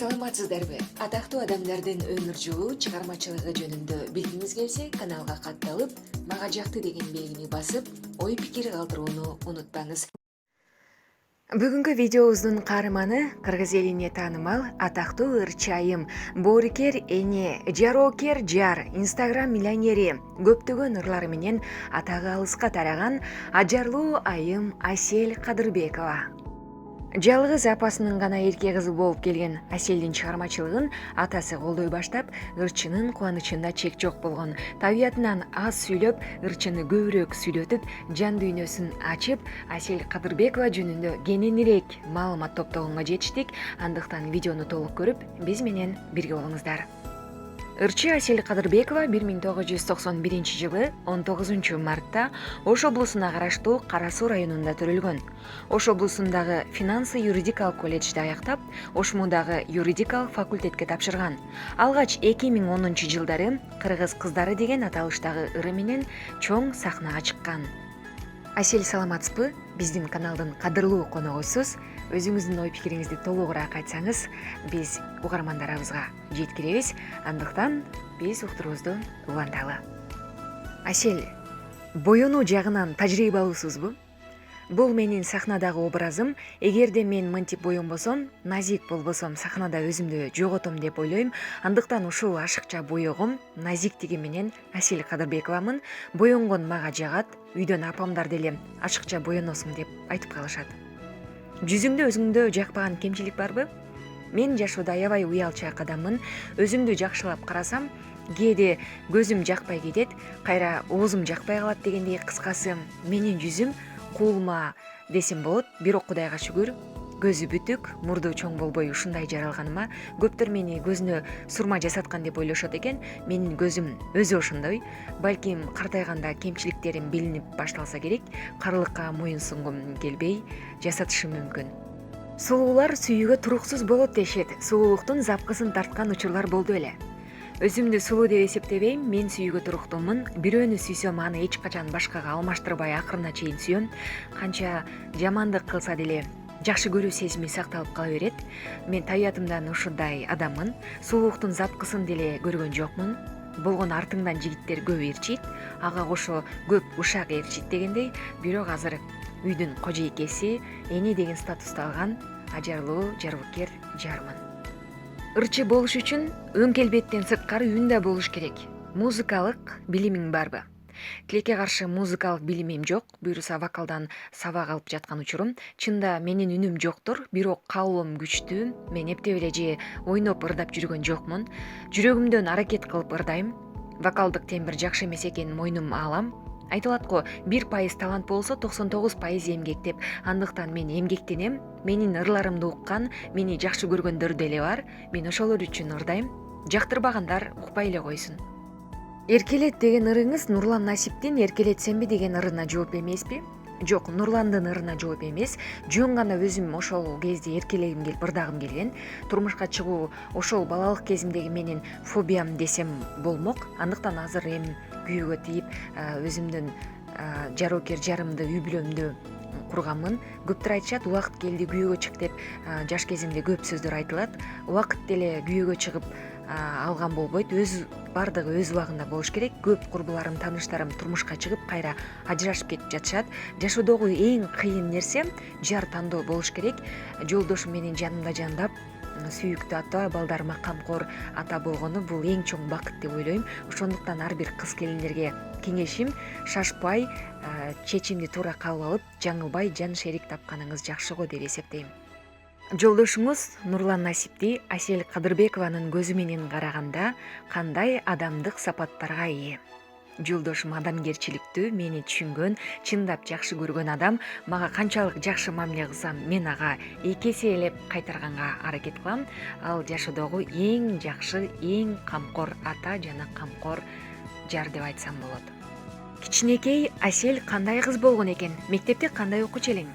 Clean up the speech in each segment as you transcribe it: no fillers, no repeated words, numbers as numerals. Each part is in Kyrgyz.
Саламатсыздарбы? Атактуу адамдардын өмүр жолу, чыгармачылыгы жөнүндө билгиңиз келсе, каналга катталып, мага жакты деген белгини басып, ой пикир калтырууну унутпаңыз. Бүгүнкү видеобуздун каарманы кыргыз элине таанымал атактуу ырчы айым Боорукер эне Жароокер Жар Инстаграм миллионери көптөгөн ырлары менен атагы алыска тараган ажарлуу айым Асель Кадырбекова. Жалгыз апасынын гана эрке кызы болуп келген Аселдин чыгармачылыгын атасы колдой баштап, ырчынын кубанычында чек жок болгон. Табиятынан аз сүйлөп, ырчыны көбүрөөк сүйлөтүп, жан дүйнөсүн ачып, Асель Кадырбекова жөнүндө кененирээк маалымат топтогонго жетиштик. Андыктан видеону толук көрүп, биз менен бирге болуңуздар. Ырчы Асель Кадырбекова 1991-жылы 19-мартта Ош облусуна караштуу Кара Суу районунда төрөлгөн. Ош облусундагы финансы юридикалык колледжди аяктап, Ошмудагы юридикалык факультетке тапшырган. Алгач 2010-жылдары Кыргыз кыздары деген аталыштагы ыры менен чоң сахнага чыккан. Асель, саламатсызбы? Биздин каналдын кадырлуу коногусуз. Өзүңүздүн ой пикириңизди толугураак айтсаңыз, биз угармандарыбызга жеткиребиз. Андыктан биз уктуруубузду уланталы. Асель, боюнуу жагынан тажрыйбалуусузбу? Бул менин сахнадагы образым. Эгерде мен мынтип боюнбосом, назик болбосом, сахнада өзүмдү жоготом деп ойлойм. Андыктан ушул ашыкча боегом, назиктиги менен Асель Кадырбековамын. Боенгон мага жагат. Үйдөн апамдар деле ашыкча боеносуң деп айтып калышат. Жүзүңдө өзүңдө жакпаган кемчилик барбы? Мен жашоодо аябай уялчаак адаммын. Өзүмдү жакшылап карасам, кээде көзүм жакпай кетет, кайра оозум жакпай калат дегендей. Кыскасы, менин жүзүм куулма десем болот. Бирок Кудайга шүгүр, көзү бүтүк, мурду чоң болбой ушундай жаралганыма. Көптөр мени көзүнө сурма жасаткан деп ойлошот экен. Менин көзүм өзү ошондой. Балким картайганда кемчиликтерим билинип башталса керек, карлыкка моюн сунгум келбей жасатышым мүмкүн. Сулуулар сүйүүгө туруксуз болот дешет. Сулуулуктун запкысын тарткан учурлар болду эле. Өзүмдү сулуу деп эсептебейм. Мен сүйүүгө туруктуумун. Бирөөнү сүйсөм, аны эч качан башкага алмаштырбай акырына чейин сүйөм. Канча жамандык кылса деле жакшы көрүү сезими сакталып кала берет. Мен табиятымдан ушундай адаммын. Сулуулуктун запкысын деле көргөн жокмун. Болгон артыңдан жигиттер көп ээрчийт, ага кошо көп ушак ээрчийт дегендей. Бирок азыр үйдүн кожойкеси, эне деген статусту алган ажарлуу Жароокер Жармын. Ырчы болуш үчүн өң келбеттен сырткары үн да болуш керек. Музыкалык билимиң барбы? Тилекке каршы музыкалык билимим жок. Буюрса вокалдан сабак алып жаткан учурум. Чында менин үнүм жоктур, бирок каалоом күчтүү. Мен эптеп эле же ойноп ырдап жүргөн жокмун. Жүрөгүмдөн аракет кылып ырдайм. Вокалдык тембр жакшы эмес экенин мойнума алам. Айтылат го, 1% талант болсо 99% эмгек деп. Андыктан мен эмгектенем. Менин ырларымды уккан, мени жакшы көргөндөр деле бар. Мен ошолор үчүн ырдайм. Жактырбагандар укпай эле койсун. Эркелет деген ырыңыз Нурлан Насиптин Эркелетсемби деген ырына жооп эмеспи? Жок, Нурландын ырына жооп эмес. Жөн гана өзүм ошол кезде эркелегим келип ырдагым келген. Турмушка чыгуу ошол балалык кезимдеги менин фобиям десем болмок. Андыктан азыр эми күйөөгө тийип, өзүмдүн Жароокер Жарымды үй бүлөмдү курганмын. Көптөр айтышат, убакыт келди күйөөгө чык деп. Жаш кезимде көп сөздөр айтылат. Убакыт деле күйөөгө чыгып алган болбойт. Бардыгы өз убагында болуш керек. Көп курбуларым, тааныштарым турмушка чыгып, кайра ажырашып кетип жатышат. Жашоодогу эң кыйын нерсе жар тандоо болуш керек. Жолдошум менин жанымда жандап, сүйүктүү ата, балдарыма камкор ата болгону бул эң чоң бакыт деп ойлойм. Ошондуктан ар бир кыз келиндерге кеңешим, шашпай, чечимди туура кабыл алып, жаңылбай жан шерик тапканыңыз жакшы го деп эсептейм. Жолдошуңуз Нурлан Насипти Асель Кадырбекованын көзү менен караганда кандай адамдык сапаттарга ээ? Жолдошум адамгерчиликтүү, мени түшүнгөн, чындап жакшы көргөн адам. Мага канчалык жакшы мамиле кылсам, мен ага 2 эселеп кайтарганга аракет кылам. Ал жашоодогу эң жакшы, эң камкор ата жана камкор жар деп айтсам болот. Кичинекей Асель кандай кыз болгон экен? Мектепте кандай окучу элең?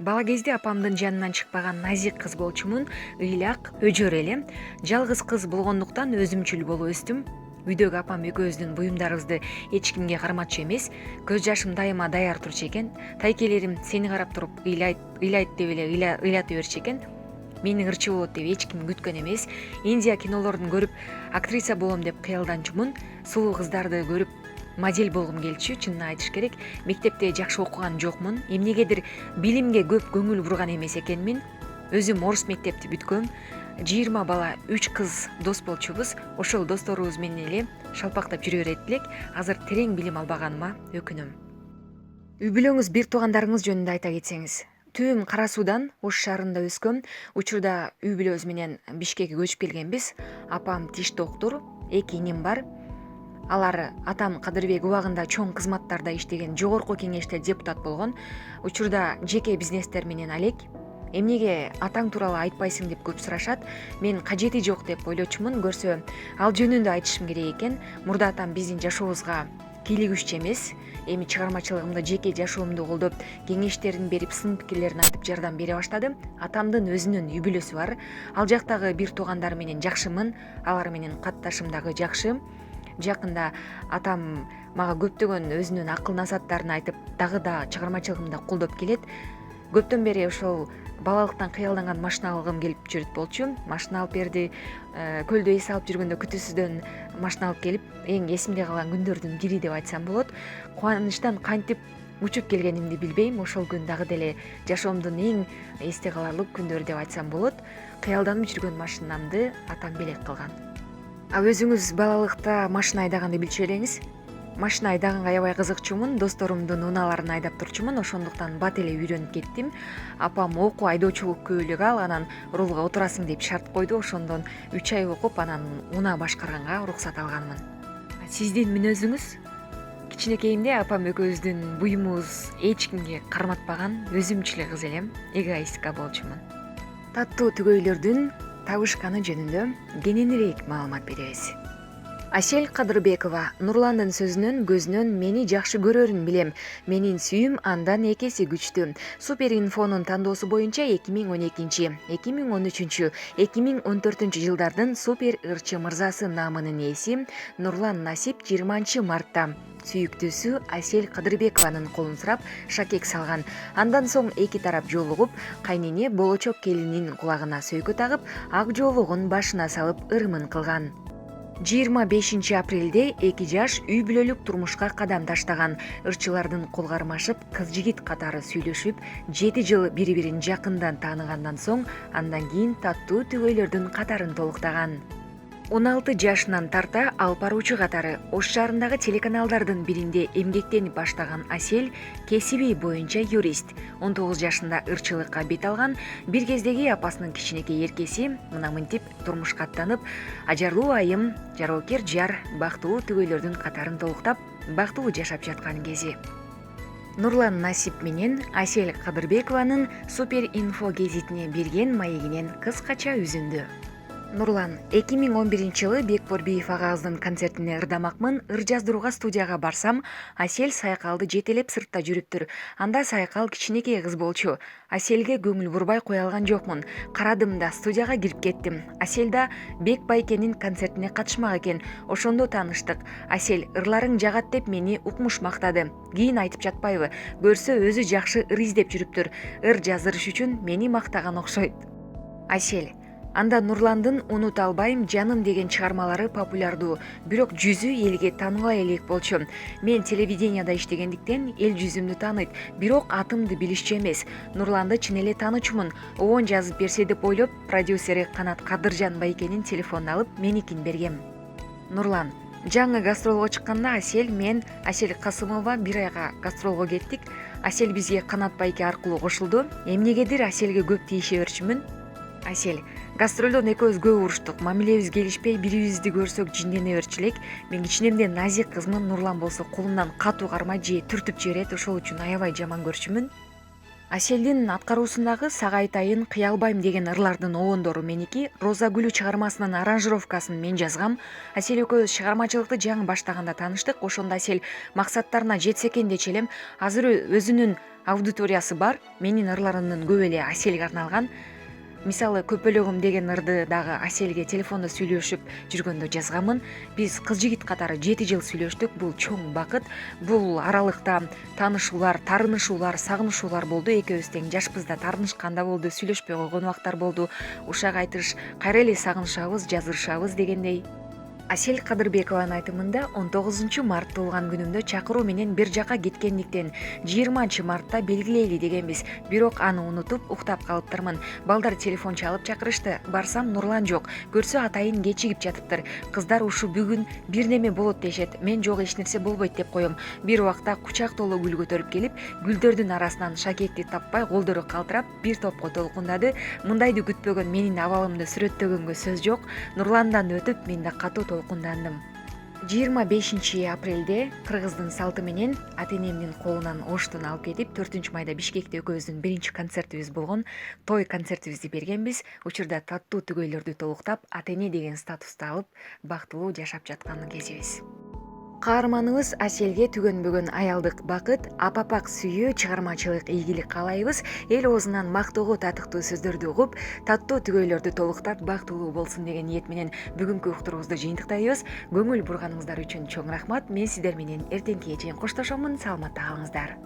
Бала кезде апамдын жанынан чыкпаган назик кыз болчумун, ыйлак, өжөр элем. Жалгыз кыз болгондуктан өзүмчүл болуп өстүм. Үйдөгү апам экөөбүздүн буюмдарыбызды эч кимге карматчу эмес. Көз жашым дайыма даяр турчу экен. Тайкелерим сени карап туруп ыйлайт деп эле ыйлата берчү экен. менин ырчы болот деп эч ким күткөн эмес. Индия кинолорун көрүп актриса болом деп кыялданчумун. Сулуу кыздарды көрүп модель болгум келчү. Чынын айтыш керек, мектепте жакшы окуган жокмун. Эмнегедир билимге көп көңүл бурган эмес экенмин. Өзүм орус мектепти бүткөм. 20 бала 3 кыз дос болчубуз. Ошол досторубуз менен эле шалпактап жүрө берет элек. Азыр терең билим албаганыма өкүнөм. Үй бүлөңүз, бир туугандарыңыз жөнүндө айта кетсеңиз. Түбүм Кара Суудан, Ош шаарында өскөм. Учурда үй бүлөбүз менен Бишкекке көчүп келгенбиз. Апам тиш доктур, 2 иним бар. Алар атам Кадырбек убагында чоң кызматтарда иштеген, жогорку кеңеште депутат болгон. Учурда жеке бизнестер менен алек. Эмнеге атаң тууралуу айтпайсың деп көп сурашат. Мен кажети жок деп ойлочумун. Көрсө, ал жөнүндө айтышым керек экен. Мурда атам биздин жашообузга кийлигүүчү эмес. Эми чыгармачылыгымды, жеке жашоомду колдоп, кеңештерин берип, сын пикирлерин айтып жардам бере баштады. Атамдын өзүнүн үй бүлөсү бар. Ал жактагы бир туугандар менен жакшымын. Алар менен катташым дагы жакшы. Жакында атам мага көптөгөн өзүнүн акыл насааттарын айтып, дагы да чыгармачылыгымды колдоп келет. Көптөн бери ошол балалыктан кыялданган машина алгым келип жүрүт болчу. Машина алып берди. Көлдө эс алып жүргөндө күтүүсүдөн машина алып келип, эң эсимде калган күндөрдүн бири деп айтсам болот. Кубанычтан кантип учуп келгенимди билбейм. Ошол күн дагы деле жашоомдун эң эсте каларлык күндөрү деп айтсам болот. Кыялданып жүргөн машинамды атам белек кылган. А өзүңүз балалыкта машина айдаганды билчү элеңиз? Машина айдаганга аябай кызыкчумун. Досторумдун унааларын айдап турчумун. Ошондуктан бат эле үйрөнүп кеттим. Апам окуу, айдоочулук көбүлүк ал, анан рулга отурасың деп шарт койду. Ошондон 3 ай окуп, анан унаа башкарганга уруксат алганмын. Сиздин мүнөзүңүз? Кичинекейимде апам экөөбүздүн буюмубуз эч кимге карматпаган, өзүмчүл кыз элем, эгоистка болчумун. Таттуу түгөйлөрдүн табышканы жөнүндө кененирээк маалымат беребиз. Асель Кадырбекова: Нурландын сөзүнөн, көзүнөн мени жакшы көрөрүн билем. Менин сүйүүм андан экеси күчтүү. Супер инфонун тандоосу боюнча 2012, 2013, 2014 жылдардын супер ырчы мырзасы наамынын ээси Нурлан Насип 20 мартта сүйүктүүсү Асель Кадырбекованын колун сурап шакек салган. Андан соң эки тарап жолугуп, кайнене болочок келинин кулагына сөйкө тагып, ак жоолугун башына салып ырымын кылган. 25 апрелде 2 жаш үй бүлөлүк турмушка кадам таштаган. Ырчылардын кол кармашып, кыз-жигит катары сүйлөшүп, 7 жыл бири-бирин жакындан тааныгандан соң, андан кийин таттуу түгөйлөрдүн катарын толуктаган. 16 жашынан тарта алып баруучу катары Ош шаарындагы телеканалдардын биринде эмгектенип баштаган Асель кесиби боюнча юрист. 19 жашында ырчылыкка бет алган. Бир кездеги апасынын кичинекей эркеси мына мынтип турмушка аттанып, ажарлуу айым, жароокер жар, бактылуу түгөйлөрдүн катарын толуктап, бактылуу жашап жаткан кези. Нурлан Насип менен Асель Кадырбекованын Супер инфо гезитине берген маегинен кыскача үзүндү. Нурлан: 2011-жылы Бекборбиев агабыздын концертине ырдамакмын. Ыр жаздырууга студияга барсам, Асель Сайкалды жетелеп сыртта жүрүптүр. Анда Сайкал кичинекей кыз болчу. Аселге көңүл бурбай кое алган жокмун. Карадым да студияга кирип кеттим. Асель да Бек Байкенин концертине катышмак экен. Ошондо тааныштык. Асель ырларың жагат деп мени укмуш мактады. Кийин айтып жатпайбы? Көрсө өзү жакшы ыр издеп жүрүптүр. Ыр жаздырыш үчүн мени мактаган окшойт. Асель: Анда Нурландын «Унута албайм, жаным» деген чыгармалары популярдуу, бирок жүзү элге таанылбай элек болчу. Мен телевиденияда иштегендиктен эл жүзүмдү тааныйт, бирок атымды билишчү эмес. Нурланды чын эле таанычумун. Обон жазып берсе деп ойлоп, продюсери Канат Кадыржан Байкенин телефонун алып, меникин бергем. Нурлан: жаңы гастролго чыкканда Асель, мен, Асель Касымова бир айга гастролго кеттик. Асель бизге Канат Байке аркылуу кошулду. Эмнегедир Аселге көп тийише берчүмүн. Асель: гастролдон экөөбүз көп уруштук, мамилебиз келишпей, бирибизди көрсөк жиндене берчү элек. Мен кичинемден назик кызмын, Нурлан болсо колумдан катуу кармай же түртүп жиберет, ошол үчүн аябай жаман көрчүмүн. Аселдин аткаруусундагы «Сага айтайын, кыя албайм» деген ырлардын обондору меники. Роза гүлү чыгармасынын аранжировкасын мен жазгам. Асель экөөбүз чыгармачылыкты жаңы баштаганда тааныштык. Ошондо Асель максаттарына жетсе экен дечи элем. Азыр өзүнүн аудиториясы бар. Менин ырларымдын көбү эле Аселге арналган. Мисалы көпөлөгүм деген ырды дагы Аселге телефондо сүйлөшүп жүргөндө жазганмын. Биз кыз жигит катары 7 жыл сүйлөштүк. Бул чоң бакыт. Бул аралыкта таанышуулар, тарынышуулар, сагынышуулар болду. Экөөбүз тең жашпыз да, тарынышкан да болду, сүйлөшпөй койгон убактар болду. Ушак айтыш, кайра эле сагынышабыз, жазышабыз дегендей. Асел Кадырбекованын айтымында 19 март туулган күнүмдө чакыруу менен бир жака кеткендиктен 20 мартта белгилейли дегенбиз. Бирок аны унутуп уктап калыптырмын. Балдар телефон чалып чакырышты. Барсам Нурлан жок. Көрсө атайын кечигип жатыптыр. Кыздар ушу бүгүн бир неме болот дешет. Мен жок эч нерсе болбойт деп коем. Бир убакта кучак толо гүл көтөрүп келип, гүлдөрдүн арасынан шакекти таппай колдору калтырап бир топко толкундады. Мындайды күтпөгөн менин абалымды сүрөттөгөнгө сөз жок. Нурландан өтүп мен да катуу толкундандым. 25 апрелде кыргыздын салты менен ата-энемдин колунан оштун алып кетип 4 майда Бишкекте экөөбүздүн биринчи концертибиз болгон той концертибизди бергенбиз. Учурда таттуу түгөйлөрдү толуктап, ата-эне деген статусту алып, бактылуу жашап жаткан кезибиз. Каарманыбыз Аселге түгөнбөгөн аялдык бакыт, апапак сүйүү, чыгармачылык ийгилик каалайбыз. Эл оозунан мактоого татыктуу сөздөрдү угуп, таттуу түгөйлөрдү толуктап, бактылуу болсун деген ниет менен бүгүнкү уктуруубузду жыйынтыктайбыз. Көңүл бурганыңыздар үчүн чоң рахмат. Мен сиздер менен эртеңкиге чейин коштошомун. Саламатта калыңыздар.